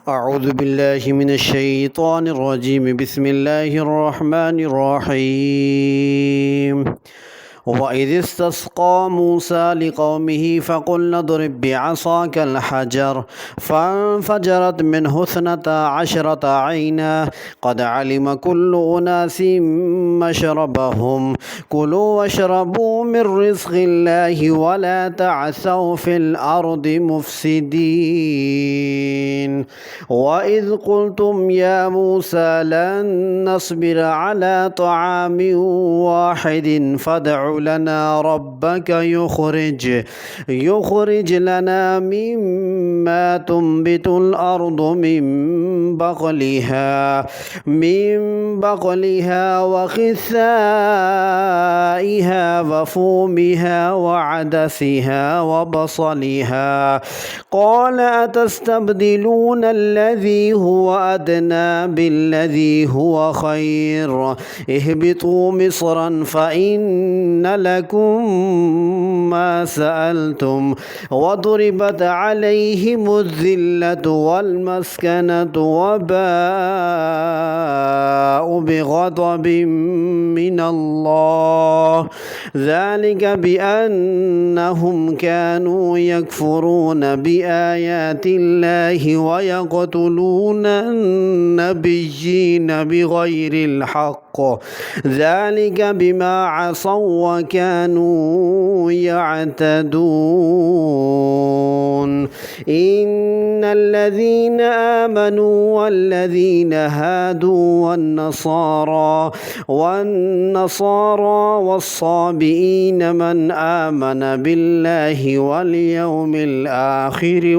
أعوذ بالله من الشيطان الرجيم بسم الله الرحمن الرحيم وإذ استسقى موسى لقومه فقلنا اضرب بعصاك الحجر فانفجرت منه 12 عينا قد علم كل أناس مشربهم كلوا واشربوا من رزق الله ولا تعثوا في الأرض مفسدين وإذ قلتم يا موسى لن نصبر على طعام واحد فادع لنا ربك يخرج لنا مما تنبت الأرض من بقلها وخثائها وفومها وعدسها وبصلها قال أتستبدلون الذي هو أدنى بالذي هو خير اهبطوا مصرا فإن لكم ما سألتم وضربت عليهم الذلة والمسكنة وباءوا بغضب من الله ذلك بأنهم كانوا يكفرون بآيات الله ويقتلون النبيين بغير الحق ذلك بما عصوا وكانوا يعتدون إن الذين آمنوا والذين هادوا والنصارى والصابئين من آمن بالله واليوم الآخر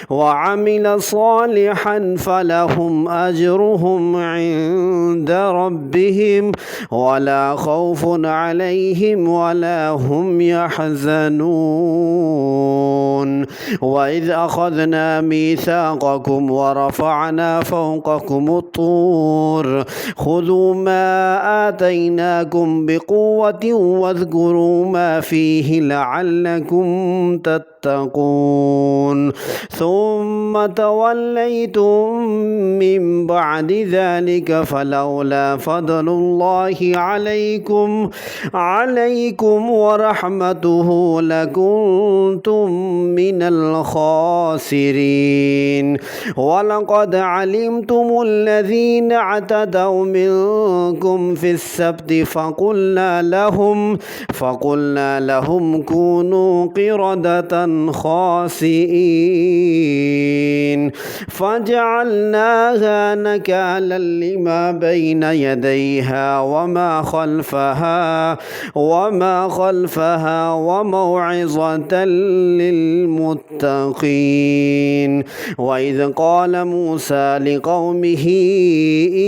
وعمل صالحا فلهم أجرهم عند ربهم ولا خوف عليهم ولا هم يحزنون وإذ أخذنا ميثاقكم ورفعنا فوقكم الطور خذوا ما آتيناكم بقوة واذكروا ما فيه لعلكم تتقون ثم توليتم من بعد ذلك فلولا فضل الله عليكم ورحمته لكنتم من الخاسرين ولقد علمتم الذين اعتدوا منكم في السبت فقلنا لهم كونوا قردة خاسئين فجعلناها نكالا لما بين يديها وما خلفها وموعظة للمتقين وإذ قال موسى لقومه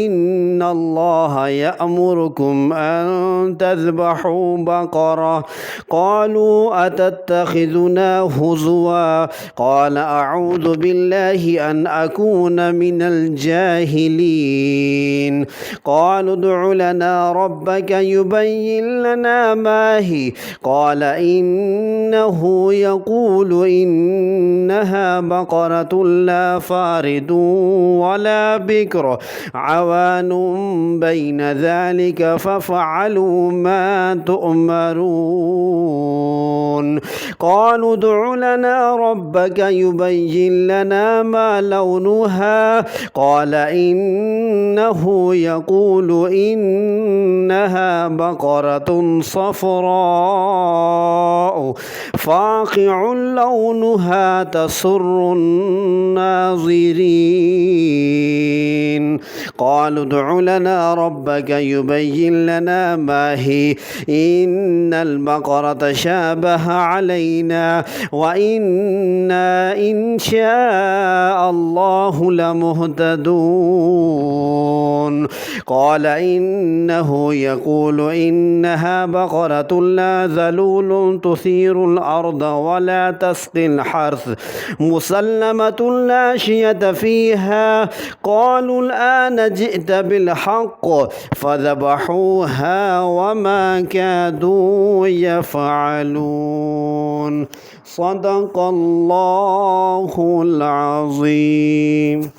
إن الله يأمركم أن تذبحوا بقرة قالوا أتتخذنا هزوا قال أعوذ بالله أن أكون من الجاهلين قالوا ادع لنا ربك يبين لنا ما هي قال إنه يقول إنها بقرة لا فارض ولا بكر عوان بين ذلك ففعلوا ما تؤمرون قالوا ادع لنا ربك يبين لنا ما لونها قال إنه يقول إنها بقرة صفراء فاقع لونها تسر الناظرين قالوا ادع لنا ربك يبين لنا ما هي إن البقرة شابه علينا وإنا إن شاء الله لمهتدون قال إنه كادوا يقول إنها بقرة لا ذلول تثير الأرض ولا تسقي الحرث مسلمة لا شية فيها قالوا الآن جئت بالحق فذبحوها وما كادوا يفعلون. صدق الله العظيم.